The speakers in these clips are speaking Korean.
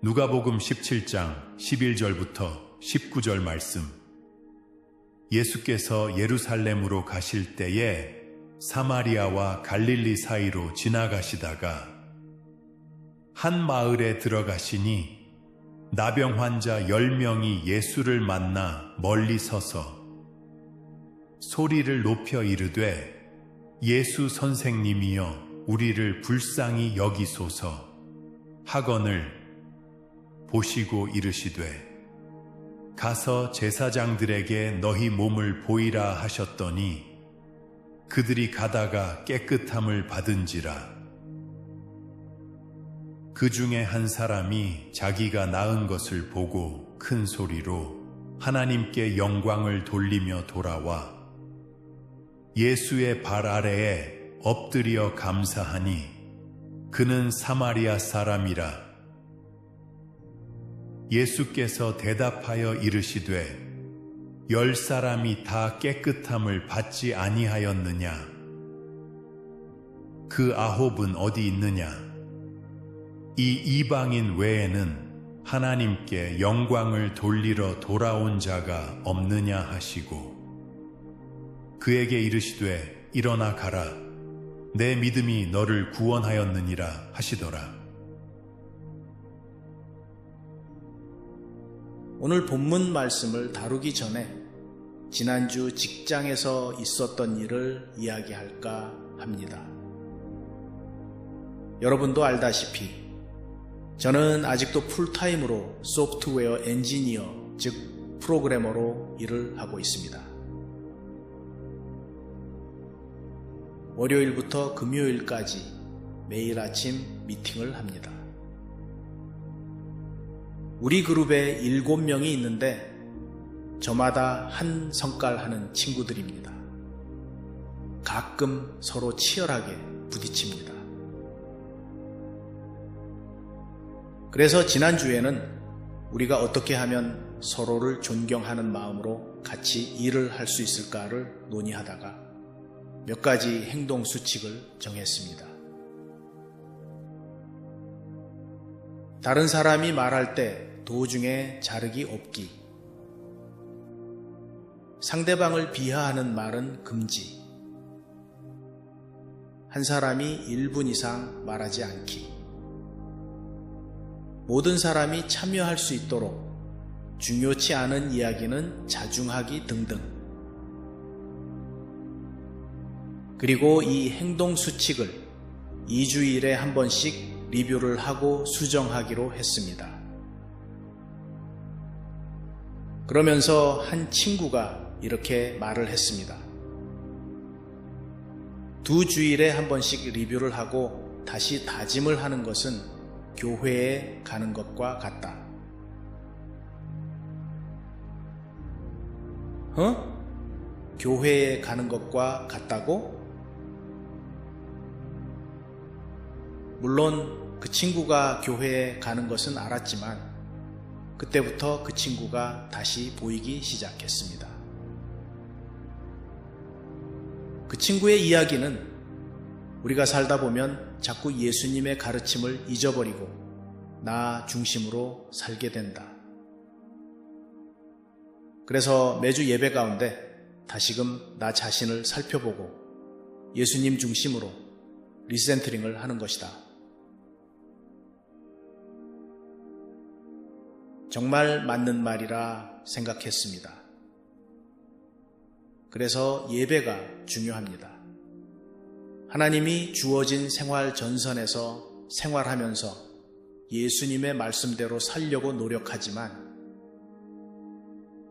누가복음 17장 11절부터 19절 말씀. 예수께서 예루살렘으로 가실 때에 사마리아와 갈릴리 사이로 지나가시다가 한 마을에 들어가시니 나병 환자 10명이 예수를 만나 멀리 서서 소리를 높여 이르되 예수 선생님이여 우리를 불쌍히 여기소서 하거늘 보시고 이르시되 가서 제사장들에게 너희 몸을 보이라 하셨더니 그들이 가다가 깨끗함을 받은지라. 그 중에 한 사람이 자기가 나은 것을 보고 큰 소리로 하나님께 영광을 돌리며 돌아와 예수의 발 아래에 엎드려 감사하니 그는 사마리아 사람이라. 예수께서 대답하여 이르시되 10사람이 다 깨끗함을 받지 아니하였느냐? 그 9은 어디 있느냐? 이 이방인 외에는 하나님께 영광을 돌리러 돌아온 자가 없느냐 하시고 그에게 이르시되 일어나 가라 내 믿음이 너를 구원하였느니라 하시더라. 오늘 본문 말씀을 다루기 전에 지난주 직장에서 있었던 일을 이야기할까 합니다. 여러분도 알다시피 저는 아직도 풀타임으로 소프트웨어 엔지니어, 즉 프로그래머로 일을 하고 있습니다. 월요일부터 금요일까지 매일 아침 미팅을 합니다. 우리 그룹에 7명이 있는데 저마다 한 성깔 하는 친구들입니다. 가끔 서로 치열하게 부딪힙니다. 그래서 지난주에는 우리가 어떻게 하면 서로를 존경하는 마음으로 같이 일을 할 수 있을까를 논의하다가 몇 가지 행동 수칙을 정했습니다. 다른 사람이 말할 때 도중에 자르기 없기, 상대방을 비하하는 말은 금지, 한 사람이 1분 이상 말하지 않기, 모든 사람이 참여할 수 있도록 중요치 않은 이야기는 자중하기 등등. 그리고 이 행동 수칙을 2주일에 한 번씩 리뷰를 하고 수정하기로 했습니다. 그러면서 한 친구가 이렇게 말을 했습니다. 2주일에 한 번씩 리뷰를 하고 다시 다짐을 하는 것은 교회에 가는 것과 같다. 교회에 가는 것과 같다고? 물론 그 친구가 교회에 가는 것은 알았지만 그때부터 그 친구가 다시 보이기 시작했습니다. 그 친구의 이야기는 우리가 살다 보면 자꾸 예수님의 가르침을 잊어버리고 나 중심으로 살게 된다. 그래서 매주 예배 가운데 다시금 나 자신을 살펴보고 예수님 중심으로 리센트링을 하는 것이다. 정말 맞는 말이라 생각했습니다. 그래서 예배가 중요합니다. 하나님이 주어진 생활 전선에서 생활하면서 예수님의 말씀대로 살려고 노력하지만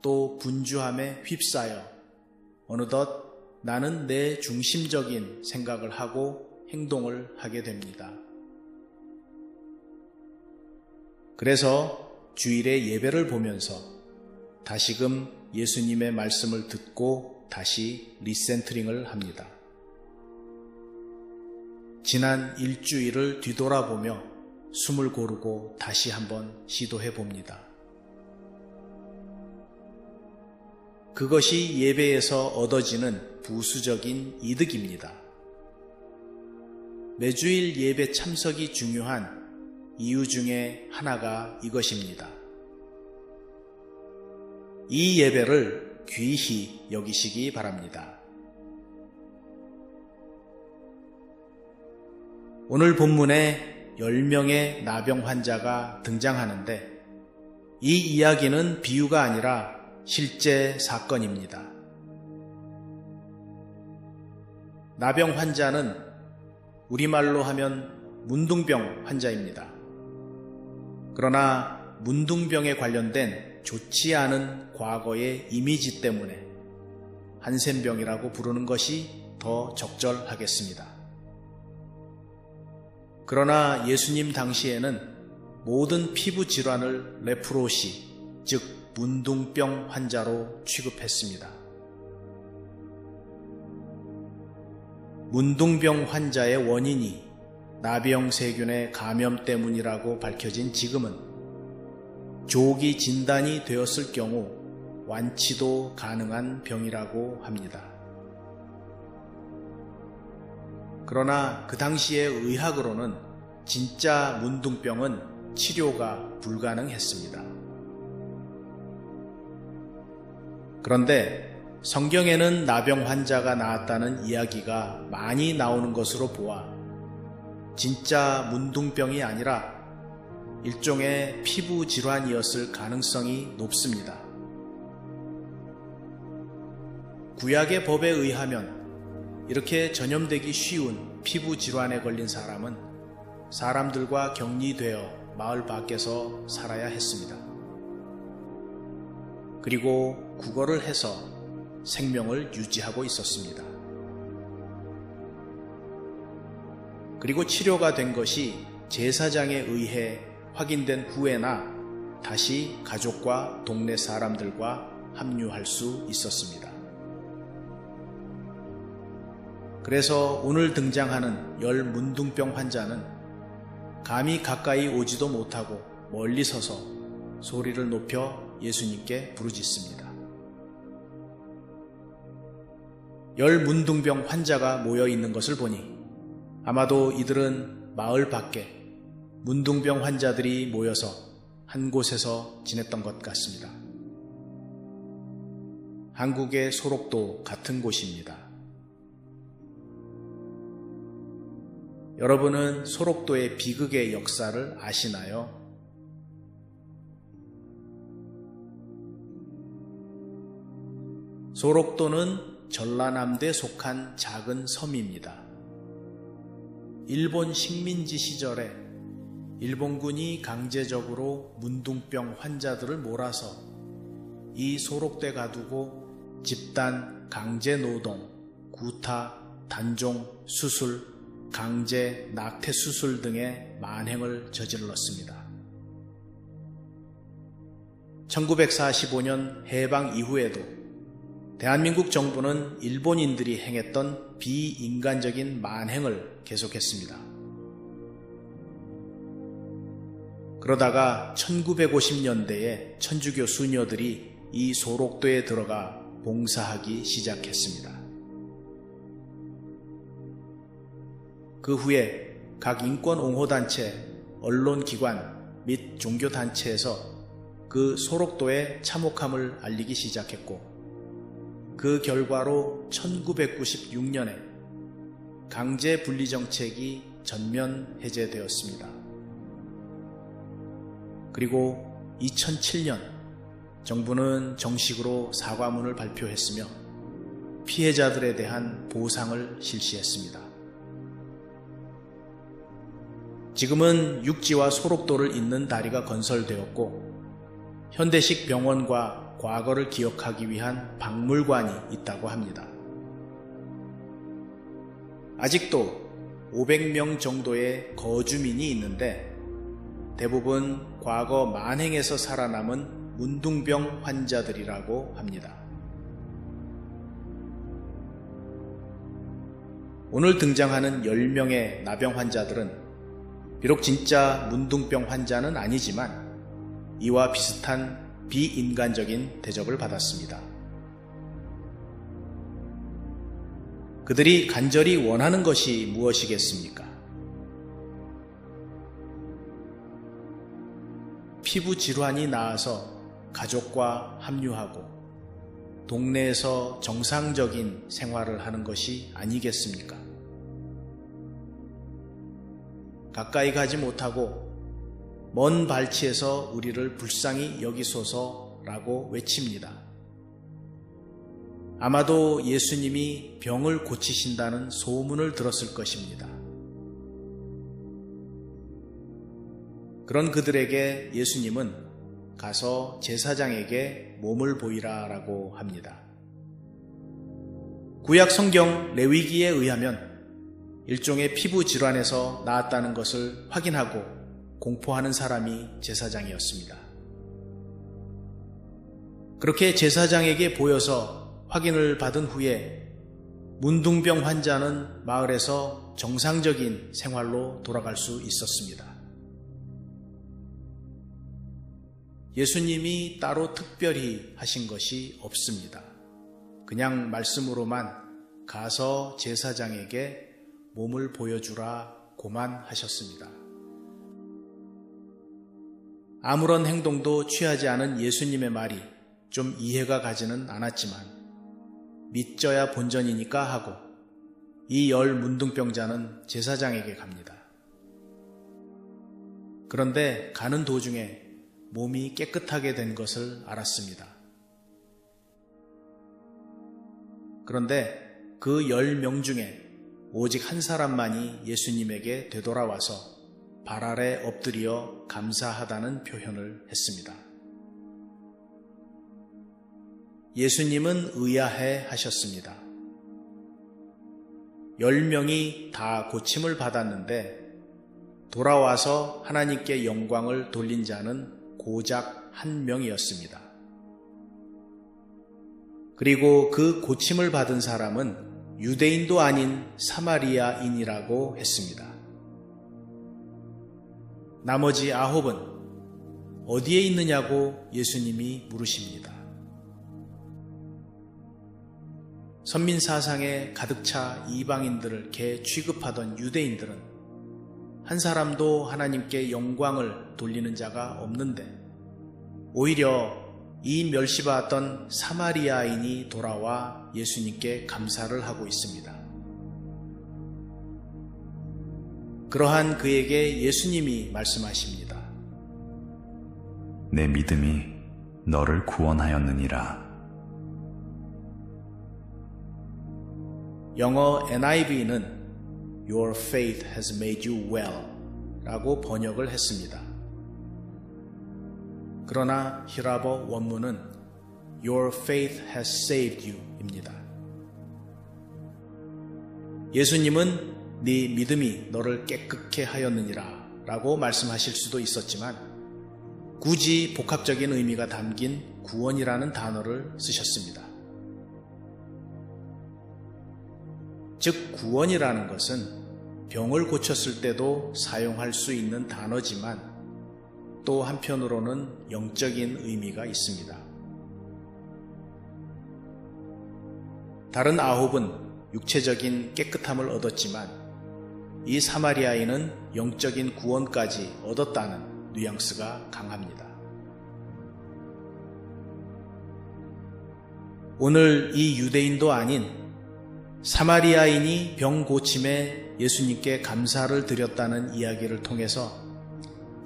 또 분주함에 휩싸여 어느덧 나는 내 중심적인 생각을 하고 행동을 하게 됩니다. 그래서 주일에 예배를 보면서 다시금 예수님의 말씀을 듣고 다시 리센트링을 합니다. 지난 일주일을 뒤돌아보며 숨을 고르고 다시 한번 시도해 봅니다. 그것이 예배에서 얻어지는 부수적인 이득입니다. 매주일 예배 참석이 중요한 이유 중에 하나가 이것입니다. 이 예배를 귀히 여기시기 바랍니다. 오늘 본문에 10명의 나병 환자가 등장하는데 이 이야기는 비유가 아니라 실제 사건입니다. 나병 환자는 우리말로 하면 문둥병 환자입니다. 그러나 문둥병에 관련된 좋지 않은 과거의 이미지 때문에 한센병이라고 부르는 것이 더 적절하겠습니다. 그러나 예수님 당시에는 모든 피부 질환을 레프로시, 즉 문둥병 환자로 취급했습니다. 문둥병 환자의 원인이 나병세균의 감염 때문이라고 밝혀진 지금은 조기 진단이 되었을 경우 완치도 가능한 병이라고 합니다. 그러나 그 당시의 의학으로는 진짜 문둥병은 치료가 불가능했습니다. 그런데 성경에는 나병 환자가 나았다는 이야기가 많이 나오는 것으로 보아 진짜 문둥병이 아니라 일종의 피부 질환이었을 가능성이 높습니다. 구약의 법에 의하면 이렇게 전염되기 쉬운 피부 질환에 걸린 사람은 사람들과 격리되어 마을 밖에서 살아야 했습니다. 그리고 구걸을 해서 생명을 유지하고 있었습니다. 그리고 치료가 된 것이 제사장에 의해 확인된 후에나 다시 가족과 동네 사람들과 합류할 수 있었습니다. 그래서 오늘 등장하는 10 문둥병 환자는 감히 가까이 오지도 못하고 멀리 서서 소리를 높여 예수님께 부르짖습니다. 10 문둥병 환자가 모여 있는 것을 보니 아마도 이들은 마을 밖에 문둥병 환자들이 모여서 한 곳에서 지냈던 것 같습니다. 한국의 소록도 같은 곳입니다. 여러분은 소록도의 비극의 역사를 아시나요? 소록도는 전라남도에 속한 작은 섬입니다. 일본 식민지 시절에 일본군이 강제적으로 문둥병 환자들을 몰아서 이 소록도에 가두고 집단 강제 노동, 구타, 단종, 수술, 강제 낙태 수술 등의 만행을 저질렀습니다. 1945년 해방 이후에도 대한민국 정부는 일본인들이 행했던 비인간적인 만행을 계속했습니다. 그러다가 1950년대에 천주교 수녀들이 이 소록도에 들어가 봉사하기 시작했습니다. 그 후에 각 인권옹호단체, 언론기관 및 종교단체에서 그 소록도의 참혹함을 알리기 시작했고 그 결과로 1996년에 강제 분리 정책이 전면 해제되었습니다. 그리고 2007년 정부는 정식으로 사과문을 발표했으며 피해자들에 대한 보상을 실시했습니다. 지금은 육지와 소록도를 잇는 다리가 건설되었고 현대식 병원과 과거를 기억하기 위한 박물관이 있다고 합니다. 아직도 500명 정도의 거주민이 있는데 대부분 과거 만행에서 살아남은 문둥병 환자들이라고 합니다. 오늘 등장하는 10명의 나병 환자들은 비록 진짜 문둥병 환자는 아니지만 이와 비슷한 비인간적인 대접을 받았습니다. 그들이 간절히 원하는 것이 무엇이겠습니까? 피부 질환이 나아서 가족과 합류하고 동네에서 정상적인 생활을 하는 것이 아니겠습니까? 가까이 가지 못하고 먼 발치에서 우리를 불쌍히 여기소서라고 외칩니다. 아마도 예수님이 병을 고치신다는 소문을 들었을 것입니다. 그런 그들에게 예수님은 가서 제사장에게 몸을 보이라 라고 합니다. 구약 성경 레위기에 의하면 일종의 피부 질환에서 나았다는 것을 확인하고 공포하는 사람이 제사장이었습니다. 그렇게 제사장에게 보여서 확인을 받은 후에 문둥병 환자는 마을에서 정상적인 생활로 돌아갈 수 있었습니다. 예수님이 따로 특별히 하신 것이 없습니다. 그냥 말씀으로만 가서 제사장에게 몸을 보여주라 고만 하셨습니다. 아무런 행동도 취하지 않은 예수님의 말이 좀 이해가 가지는 않았지만 믿져야 본전이니까 하고 이 10 문둥병자는 제사장에게 갑니다. 그런데 가는 도중에 몸이 깨끗하게 된 것을 알았습니다. 그런데 그 10명 중에 오직 한 사람만이 예수님에게 되돌아와서 발 아래 엎드려 감사하다는 표현을 했습니다. 예수님은 의아해 하셨습니다. 10명이 다 고침을 받았는데 돌아와서 하나님께 영광을 돌린 자는 고작 1명이었습니다. 그리고 그 고침을 받은 사람은 유대인도 아닌 사마리아인이라고 했습니다. 나머지 9은 어디에 있느냐고 예수님이 물으십니다. 선민사상에 가득 차 이방인들을 개 취급하던 유대인들은 한 사람도 하나님께 영광을 돌리는 자가 없는데 오히려 이 멸시받았던 사마리아인이 돌아와 예수님께 감사를 하고 있습니다. 그러한 그에게 예수님이 말씀하십니다. 내 믿음이 너를 구원하였느니라. 영어 NIV는 Your faith has made you well 라고 번역을 했습니다. 그러나 히라버 원문은 Your faith has saved you 입니다. 예수님은 네 믿음이 너를 깨끗게 하였느니라 라고 말씀하실 수도 있었지만 굳이 복합적인 의미가 담긴 구원이라는 단어를 쓰셨습니다. 즉 구원이라는 것은 병을 고쳤을 때도 사용할 수 있는 단어지만 또 한편으로는 영적인 의미가 있습니다. 다른 9은 육체적인 깨끗함을 얻었지만 이 사마리아인은 영적인 구원까지 얻었다는 뉘앙스가 강합니다. 오늘 이 유대인도 아닌 사마리아인이 병 고침에 예수님께 감사를 드렸다는 이야기를 통해서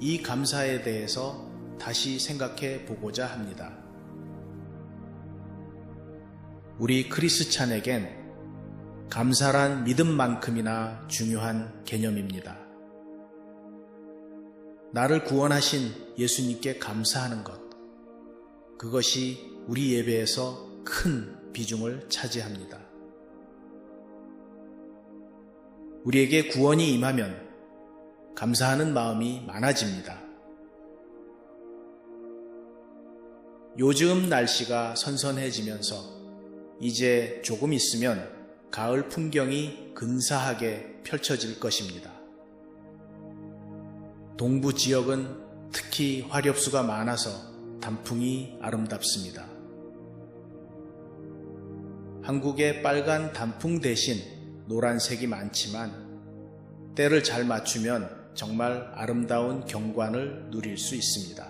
이 감사에 대해서 다시 생각해 보고자 합니다. 우리 크리스찬에겐 감사란 믿음만큼이나 중요한 개념입니다. 나를 구원하신 예수님께 감사하는 것, 그것이 우리 예배에서 큰 비중을 차지합니다. 우리에게 구원이 임하면 감사하는 마음이 많아집니다. 요즘 날씨가 선선해지면서 이제 조금 있으면 가을 풍경이 근사하게 펼쳐질 것입니다. 동부 지역은 특히 화렵수가 많아서 단풍이 아름답습니다. 한국의 빨간 단풍 대신 노란색이 많지만 때를 잘 맞추면 정말 아름다운 경관을 누릴 수 있습니다.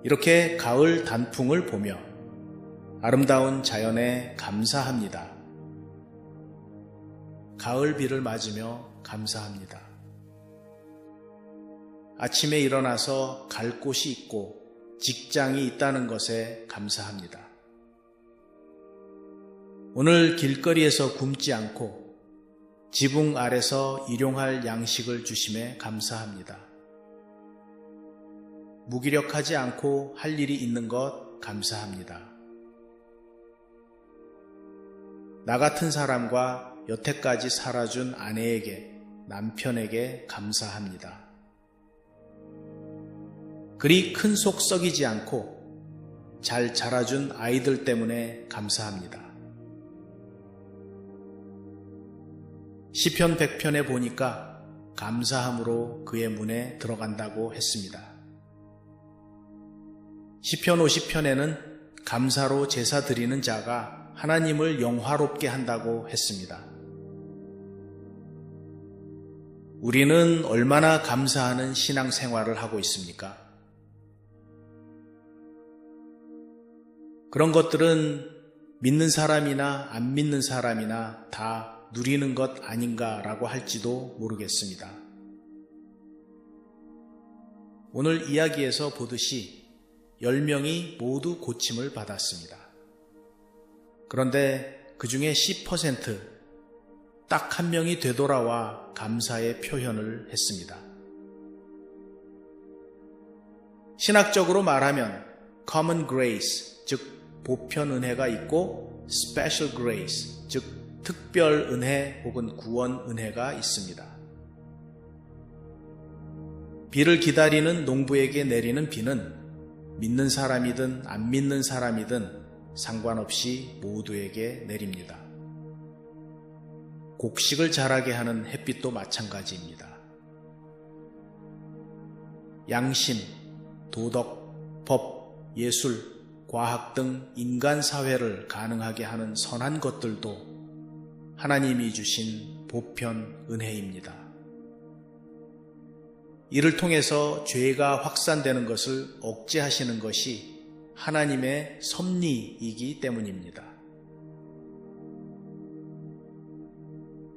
이렇게 가을 단풍을 보며 아름다운 자연에 감사합니다. 가을 비를 맞으며 감사합니다. 아침에 일어나서 갈 곳이 있고 직장이 있다는 것에 감사합니다. 오늘 길거리에서 굶지 않고 지붕 아래서 일용할 양식을 주심에 감사합니다. 무기력하지 않고 할 일이 있는 것 감사합니다. 나 같은 사람과 여태까지 살아준 아내에게, 남편에게 감사합니다. 그리 큰 속 썩이지 않고 잘 자라준 아이들 때문에 감사합니다. 시편 100편에 보니까 감사함으로 그의 문에 들어간다고 했습니다. 시편 50편에는 감사로 제사 드리는 자가 하나님을 영화롭게 한다고 했습니다. 우리는 얼마나 감사하는 신앙생활을 하고 있습니까? 그런 것들은 믿는 사람이나 안 믿는 사람이나 다 누리는 것 아닌가라고 할지도 모르겠습니다. 오늘 이야기에서 보듯이 10명이 모두 고침을 받았습니다. 그런데 그 중에 10%, 딱 한 명이 되돌아와 감사의 표현을 했습니다. 신학적으로 말하면 common grace, 즉 보편 은혜가 있고 special grace, 즉 특별 은혜 혹은 구원 은혜가 있습니다. 비를 기다리는 농부에게 내리는 비는 믿는 사람이든 안 믿는 사람이든 상관없이 모두에게 내립니다. 곡식을 자라게 하는 햇빛도 마찬가지입니다. 양심, 도덕, 법, 예술, 과학 등 인간 사회를 가능하게 하는 선한 것들도 하나님이 주신 보편 은혜입니다. 이를 통해서 죄가 확산되는 것을 억제하시는 것이 하나님의 섭리이기 때문입니다.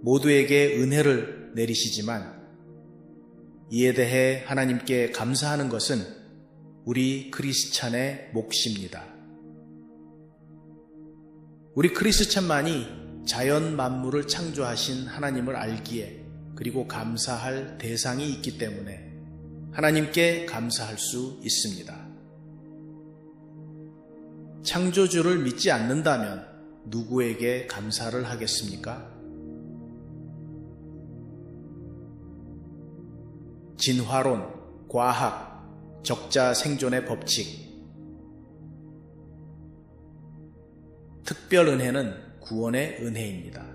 모두에게 은혜를 내리시지만 이에 대해 하나님께 감사하는 것은 우리 크리스찬의 몫입니다. 우리 크리스찬만이 자연 만물을 창조하신 하나님을 알기에 그리고 감사할 대상이 있기 때문에 하나님께 감사할 수 있습니다. 창조주를 믿지 않는다면 누구에게 감사를 하겠습니까? 진화론, 과학, 적자 생존의 법칙, 특별 은혜는 구원의 은혜입니다.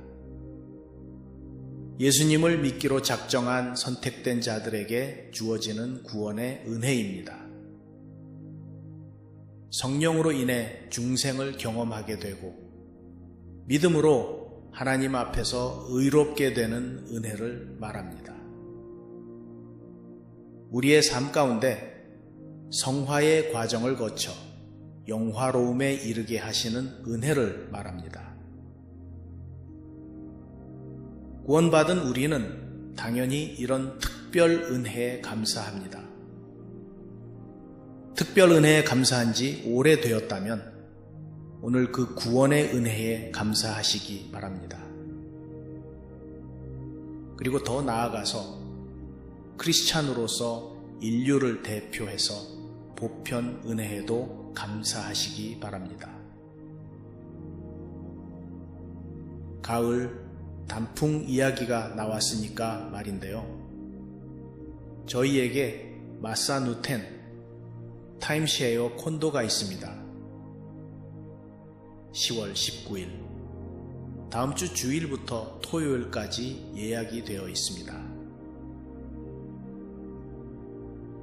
예수님을 믿기로 작정한 선택된 자들에게 주어지는 구원의 은혜입니다. 성령으로 인해 중생을 경험하게 되고 믿음으로 하나님 앞에서 의롭게 되는 은혜를 말합니다. 우리의 삶 가운데 성화의 과정을 거쳐 영화로움에 이르게 하시는 은혜를 말합니다. 구원받은 우리는 당연히 이런 특별 은혜에 감사합니다. 특별 은혜에 감사한 지 오래되었다면 오늘 그 구원의 은혜에 감사하시기 바랍니다. 그리고 더 나아가서 크리스찬으로서 인류를 대표해서 보편 은혜에도 감사하시기 바랍니다. 가을 단풍 이야기가 나왔으니까 말인데요. 저희에게 마사누텐 타임쉐어 콘도가 있습니다. 10월 19일 다음 주 주일부터 토요일까지 예약이 되어 있습니다.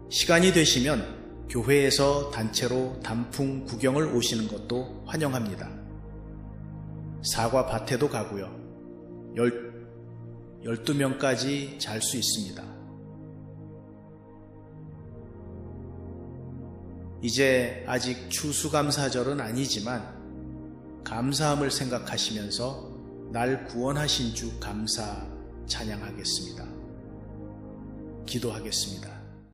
시간이 되시면 교회에서 단체로 단풍 구경을 오시는 것도 환영합니다. 사과밭에도 가고요. 12명까지 잘 수 있습니다. 이제 아직 추수감사절은 아니지만 감사함을 생각하시면서 날 구원하신 주 감사 찬양하겠습니다. 기도하겠습니다.